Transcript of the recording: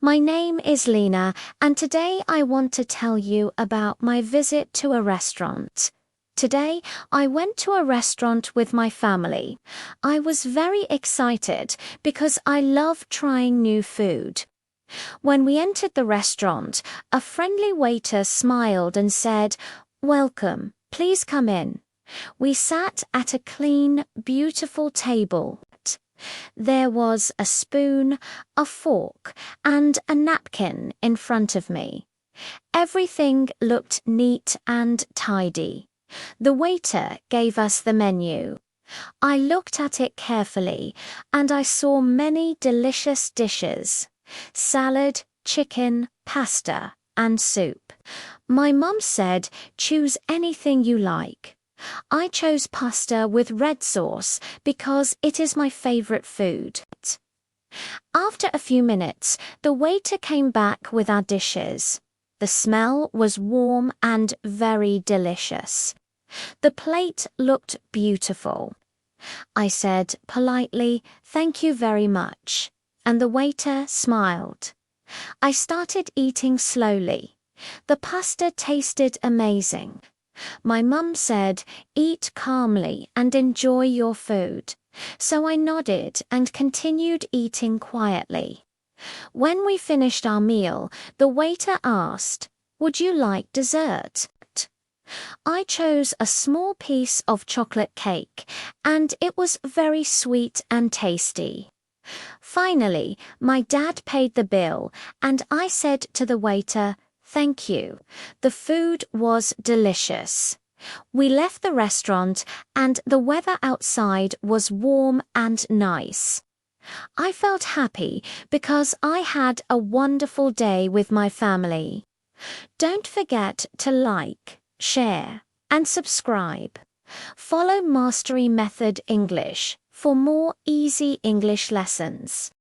My name is Lina, and today I want to tell you about my visit to a restaurant. Today, I went to a restaurant with my family. I was very excited because I love trying new food. When we entered the restaurant, a friendly waiter smiled and said, "Welcome, please come in." We sat at a clean, beautiful table. There was a spoon, a fork, and a napkin in front of me. Everything looked neat and tidy. The waiter gave us the menu. I looked at it carefully, and I saw many delicious dishes: salad, chicken, pasta, and soup. My mum said, "Choose anything you like." I chose pasta with red sauce because it is my favorite food. After a few minutes, the waiter came back with our dishes. The smell was warm and very delicious. The plate looked beautiful. I said politely, "Thank you very much," and the waiter smiled. I started eating slowly. The pasta tasted amazing. My mum said, "Eat calmly and enjoy your food." So I nodded and continued eating quietly. When we finished our meal, the waiter asked, "Would you like dessert?" I chose a small piece of chocolate cake, and it was very sweet and tasty. Finally, my dad paid the bill, and I said to the waiter, "Thank you." The food was delicious. We left the restaurant, and the weather outside was warm and nice. I felt happy because I had a wonderful day with my family. Don't forget to like, share, and subscribe. Follow Mastery Method English for more easy English lessons.